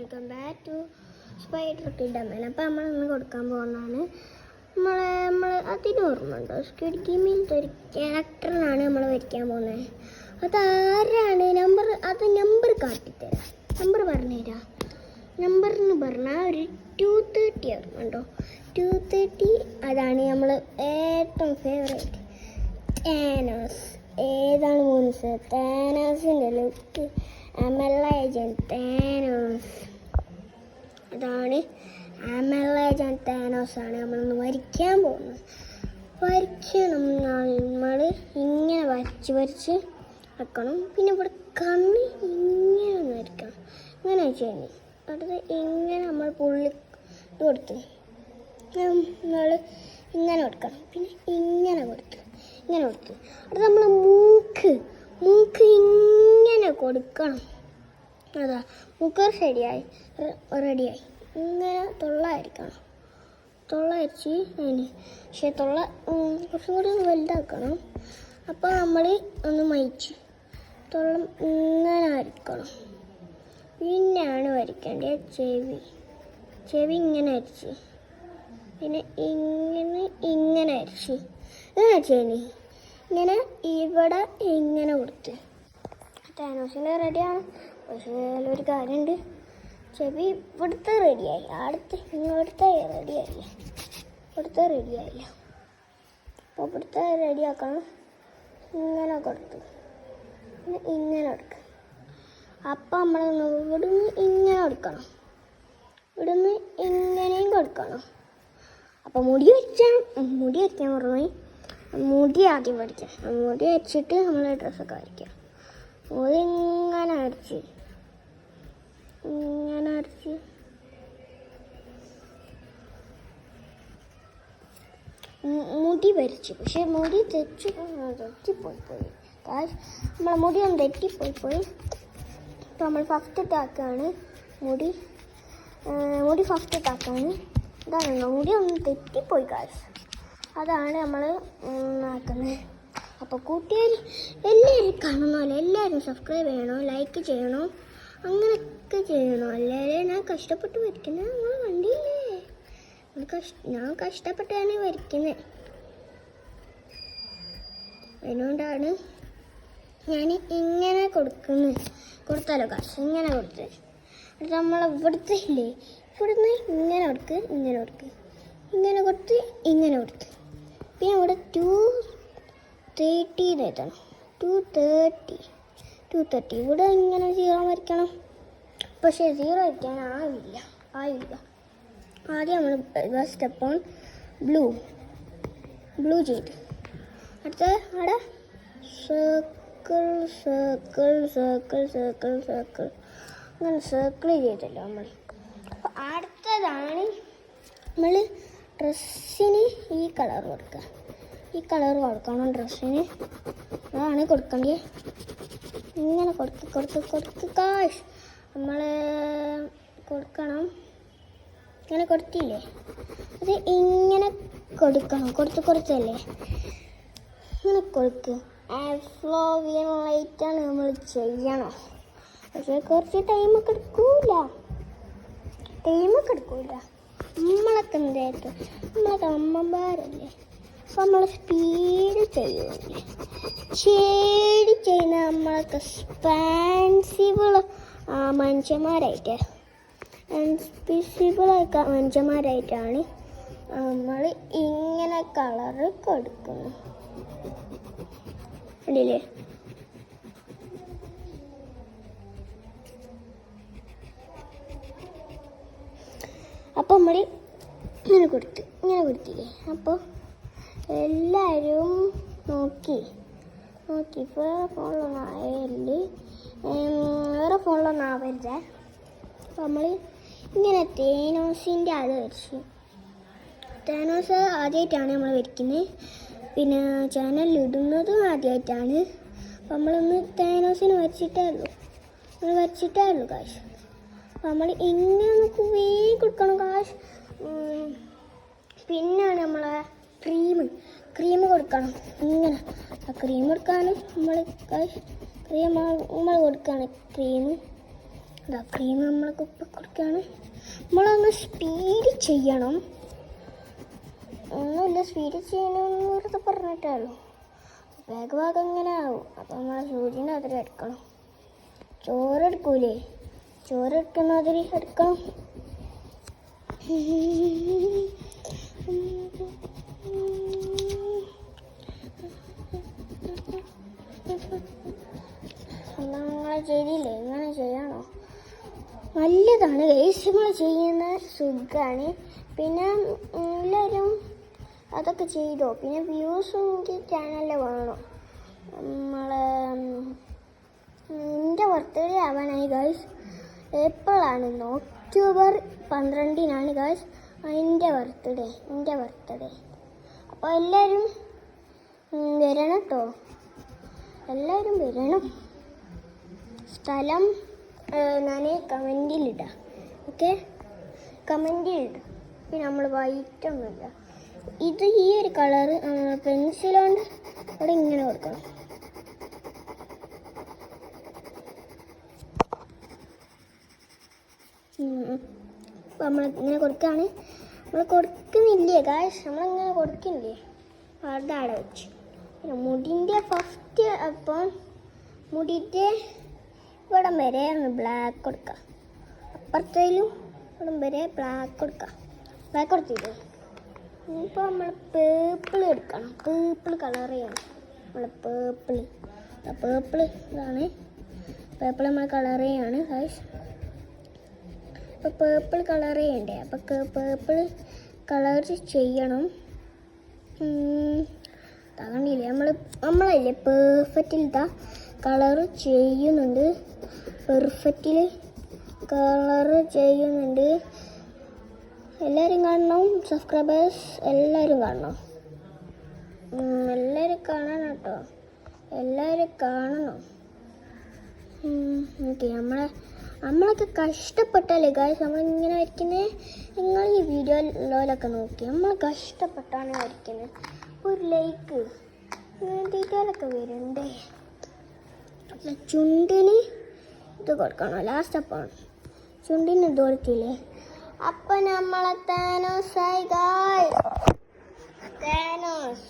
Welcome back to spider kid അമ്മ. അപ്പോൾ നമ്മളിന്ന് കൊടുക്കാൻ പോകുന്നതാണ് നമ്മൾ അതിന് ഓർമ്മയുണ്ടോ, സ്ക്വിഡ് ഗെയിമിലത്തെ ഒരു ക്യാരക്ടറിനാണ് നമ്മൾ വരയ്ക്കാൻ പോകുന്നത്. അതാരാണ് നമ്പർ കാട്ടിത്തരാം. നമ്പർ പറഞ്ഞുതരാം. നമ്പർ എന്ന് പറഞ്ഞാൽ ഒരു 230 ഓർമ്മയുണ്ടോ? 230 അതാണ് നമ്മൾ ഏറ്റവും ഫേവറേറ്റ് താനോസ്. ഏതാണ് മൂന്ന് താനോസിൻ്റെ ലുക്ക് ഏജന്റ് താനോസ്. അതാണ് ഏജന്റ് താനോസ് ആണ് നമ്മളൊന്ന് വരയ്ക്കാൻ പോകുന്നത്. വരയ്ക്കണം നമ്മൾ ഇങ്ങനെ വരച്ച് വെക്കണം. പിന്നെ ഇവിടെ കണ്ണ് ഇങ്ങനെ ഒന്ന് വരയ്ക്കണം. ഇങ്ങനെ വെച്ചാൽ അടുത്ത് ഇങ്ങനെ നമ്മൾ പുള്ളി കൊടുത്ത് നമ്മൾ ഇങ്ങനെ കൊടുക്കണം. പിന്നെ ഇങ്ങനെ കൊടുത്ത് അടുത്ത് നമ്മൾ മൂക്ക് ഇങ്ങനെ കൊടുക്കണം. അതാ മൂക്ക് റെഡിയായി. ഇങ്ങനെ തൊള്ളായിരിക്കണം. തൊള്ളയരിച്ച് പക്ഷേ കുറച്ചും കൂടി ഒന്ന് വലുതാക്കണം. അപ്പോൾ നമ്മൾ ഒന്ന് മയിച്ച് തൊള്ള ഇങ്ങനെ വരയ്ക്കണം. പിന്നെയാണ് വരയ്ക്കേണ്ടത് ചെവി ഇങ്ങനെ അരിച്ച്, പിന്നെ ഇങ്ങനെ അരിച്ച് ചെവി ഇങ്ങനെ ഇവിടെ ഇങ്ങനെ കൊടുത്ത് താനോസിൻ്റെ റെഡിയാണ്. പക്ഷേ ഒരു കാര്യമുണ്ട്, ചെവി ഇവിടുത്തെ റെഡിയായി, ഇവിടുത്തെ റെഡിയായില്ല. അപ്പോൾ ഇവിടുത്തെ റെഡിയാക്കണം. ഇങ്ങനെ കൊടുത്തു, പിന്നെ ഇങ്ങനെ കൊടുക്കുക. അപ്പം നമ്മൾ ഇവിടുന്ന് ഇങ്ങനെ കൊടുക്കണം, ഇവിടുന്ന് ഇങ്ങനെയും കൊടുക്കണം. അപ്പോൾ മുടി വരയ്ക്കാൻ പറഞ്ഞു. മുടി ആദ്യം വരയ്ക്കാം. മുടി വരച്ചിട്ട് നമ്മൾ ഡ്രസ്സൊക്കെ വരയ്ക്കാം. മുടി ഇങ്ങനെ അരച്ച് മുടി വരച്ചു. പക്ഷെ മുടി തെറ്റിപ്പോയി. നമ്മളെ മുടി ഒന്ന് തെറ്റിപ്പോയി. അപ്പോൾ നമ്മൾ ഫസ്റ്റ് ടാക്കാണ് മുടി ഫസ്റ്റ് ടാക്കാണ്. ഇതാണല്ലോ മുടി ഒന്ന് തെറ്റിപ്പോയി കാശ്. അതാണ് നമ്മൾ ആക്കുന്നത്. അപ്പോൾ കൂട്ടുകാർ എല്ലാവരും കാണണമല്ലോ, എല്ലാവരും സബ്സ്ക്രൈബ് ചെയ്യണോ, ലൈക്ക് ചെയ്യണോ, അങ്ങനെയൊക്കെ ചെയ്യണോ. എല്ലാവരും ഞാൻ കഷ്ടപ്പെട്ട് വരയ്ക്കുന്നത് നിങ്ങൾ കണ്ടില്ലേ? ഞാൻ കഷ്ടപ്പെട്ടാണ് വരയ്ക്കുന്നത്. അതിനുകൊണ്ടാണ് ഞാൻ ഇങ്ങനെ കൊടുത്താലോ കാശ്. ഇങ്ങനെ കൊടുത്ത് എന്നിട്ട് നമ്മൾ ഇവിടുത്തെ ഇല്ലേ, ഇവിടുന്ന് ഇങ്ങനെ കൊടുത്ത് ഇങ്ങനെ കൊടുത്ത് പിന്നെ ഇവിടെ 230 എഴുതണം. 230 ഇവിടെ ഇങ്ങനെ 0 വരയ്ക്കണം. പക്ഷേ 0 വരയ്ക്കാൻ ആയില്ല. ആദ്യം നമ്മൾ സ്റ്റെപ്പ് ഓൺ ബ്ലൂ ചെയ്ത് അടുത്ത അവിടെ സർക്കിൾ അങ്ങനെ സർക്കിൾ ചെയ്തല്ലോ നമ്മൾ. അപ്പോൾ അടുത്തതാണ് നമ്മൾ ഡ്രസ്സിന് ഈ കളർ കൊടുക്കണം. ഡ്രസ്സിന് അതാണ് കൊടുക്കേണ്ടത്. ഇങ്ങനെ കൊടുത്ത് കാശ് നമ്മൾ കൊടുക്കണം. ഇങ്ങനെ കൊടുത്തില്ലേ, അത് ഇങ്ങനെ കൊടുക്കണം. കൊടുത്തല്ലേ ഇങ്ങനെ കൊടുക്കുക. ഫ്ലോവിയൻ ലൈറ്റാണ് നമ്മൾ ചെയ്യണം. പക്ഷേ കുറച്ച് ടൈമൊക്കെ എടുക്കൂല. നമ്മളൊക്കെ എന്തായിട്ട് നമ്മളൊക്കെ അമ്മമാരല്ലേ. അപ്പോൾ നമ്മൾ സ്പീഡ് ചെയ്യുന്നില്ലേ, ചെയ്യുന്ന നമ്മളൊക്കെ സ്പാൻസിബിൾ മനുഷ്യന്മാരായിട്ടാണ് നമ്മൾ ഇങ്ങനെ കളറ് കൊടുക്കുന്നത്. കണ്ടില്ലേ? അപ്പോൾ നമ്മൾ ഇങ്ങനെ കൊടുത്തില്ലേ. അപ്പോൾ എല്ലാവരും നോക്കി ഇപ്പോൾ ഫോണിലൊന്നും ആയാലും വേറെ ഫോണിലൊന്നും ആവരുത്. അപ്പോൾ നമ്മൾ ഇങ്ങനെ താനോസിൻ്റെ അത് വരച്ചു. താനോസ് ആദ്യമായിട്ടാണ് നമ്മൾ വരയ്ക്കുന്നത്, പിന്നെ ചാനലിൽ ഇടുന്നതും ആദ്യമായിട്ടാണ്. അപ്പോൾ നമ്മളൊന്ന് താനോസിന് വരച്ചിട്ടേ ഉള്ളൂ കാശ്. അപ്പോൾ നമ്മൾ ഇങ്ങനെ നമുക്ക് വേഗം കൊടുക്കണം കാശ്. പിന്നാണ് നമ്മളെ ക്രീം കൊടുക്കണം. ഇങ്ങനെ ക്രീം കൊടുക്കാനും നമ്മൾ കാശ് നമ്മൾ കൊടുക്കുകയാണ് ക്രീം. ഇതാ ക്രീം നമ്മൾ കുപ്പി കൊടുക്കുകയാണ്. നമ്മളൊന്ന് സ്പീഡ് ചെയ്യണം. ഒന്നുമില്ല, സ്പീഡ് ചെയ്യണമെന്ന് വെറുതെ പറഞ്ഞിട്ടുള്ളൂ. വേഗം ഇങ്ങനെ ആവും. അപ്പം നമ്മൾ സൂചിനെ അതിൽ എടുക്കണം. ചോറെടുക്കൂലേ, ചോറെടുക്കുന്ന അതിൽ എടുക്കണം. നിങ്ങൾ ചെയ്തില്ലേ? ഇങ്ങനെ ചെയ്യണോ? നല്ലതാണ് ഗൈസ്, നമ്മൾ ചെയ്യുന്ന സുഖമാണ്. പിന്നെ എല്ലാവരും അതൊക്കെ ചെയ്തോ. പിന്നെ വ്യൂസും എനിക്ക് ചാനലിൽ വേണം. എൻ്റെ ബർത്ത്ഡേ ആവാനായി ഗൈസ്. എപ്പോഴാണ്? ഒക്ടോബർ 12 ഗൈസ് എൻ്റെ ബർത്ത്ഡേ. അപ്പോൾ എല്ലാവരും വരണം കേട്ടോ, എല്ലാവരും വരണം. സ്ഥലം ഞാൻ കമൻറ്റിലിടാം. ഓക്കെ, കമൻറ്റിലിടാം. പിന്നെ നമ്മൾ വൈറ്റൊന്നുമില്ല. ഇത് ഈ ഒരു കളറ് പെൻസിലുകൊണ്ട് ഇവിടെ ഇങ്ങനെ കൊടുക്കണം. അപ്പം നമ്മളിങ്ങനെ കൊടുക്കുകയാണ്. നമ്മൾ കൊടുക്കുന്നില്ലേ ഗായ്സ്, നമ്മളിങ്ങനെ കൊടുക്കുന്നില്ലേ, അതാണ് വെച്ച്. പിന്നെ മുടിൻ്റെ ഫസ്റ്റ്, അപ്പം മുടിൻ്റെ ഇവിടം വരെ ഒന്ന് ബ്ലാക്ക് കൊടുക്കാം. അപ്പുറത്തേലും ഇവിടം വരെ ബ്ലാക്ക് കൊടുക്കാം. ബ്ലാക്ക് കൊടുത്തില്ലേ? ഇപ്പോൾ നമ്മൾ പേപ്പിൾ എടുക്കണം. പേപ്പിൾ കളർ ചെയ്യണം. നമ്മൾ പേപ്പിൾ ഇതാണ്. പേപ്പിൾ നമ്മൾ കളർ ചെയ്യാണ് ഗൈസ്. അപ്പോൾ പേപ്പിൾ കളർ ചെയ്യണ്ടേ? അപ്പോൾ പേപ്പിൾ കളർ ചെയ്യണം. അതുകൊണ്ടില്ലേ നമ്മളല്ലേ പെർഫെക്റ്റിൽ കളർ ചെയ്യുന്നുണ്ട്. പെർഫെക്റ്റിൽ കളർ ചെയ്യുന്നുണ്ട്. എല്ലാവരും കാണണം. സബ്സ്ക്രൈബേഴ്സ് എല്ലാവരും കാണണം. എല്ലാവരും കാണണം കേട്ടോ, എല്ലാവരും കാണണം. ഓക്കെ, നമ്മളൊക്കെ കഷ്ടപ്പെട്ടാലേ ഗായ്സ് നമ്മളിങ്ങനെ വരയ്ക്കുന്നത്. നിങ്ങൾ ഈ വീഡിയോയിലൊക്കെ നോക്കി നമ്മൾ കഷ്ടപ്പെട്ടാണ് വരയ്ക്കുന്നത്. ഒരു ലൈക്ക് ഡീറ്റെയിലൊക്കെ വരുന്നുണ്ടേ. ചുണ്ടിന് ഇത് കൊടുക്കണം. ലാസ്റ്റ് അപ്പാണ് ചുണ്ടിന് ഇത് കൊടുത്തില്ലേ. അപ്പം നമ്മളെ താനോസായി ഗായ്സ്. താനോസ്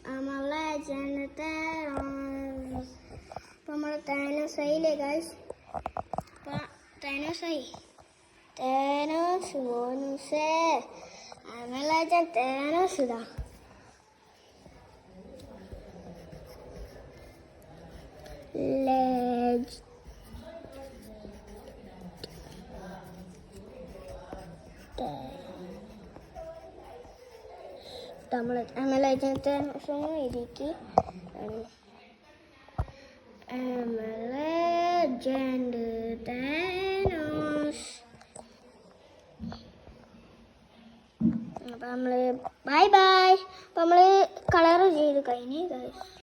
നമ്മളെ താനോസ്. അപ്പം നമ്മളെ താനോസായില്ലേ ഗായ്സ്. താനോസ് മോനുസേ നമ്മളെ താനോസ് ഇതാ. ഇരിക്കി അപ്പം നമ്മൾ ബൈ. അപ്പം നമ്മൾ കളർ ചെയ്ത് കഴിഞ്ഞ് ഗൈസ്.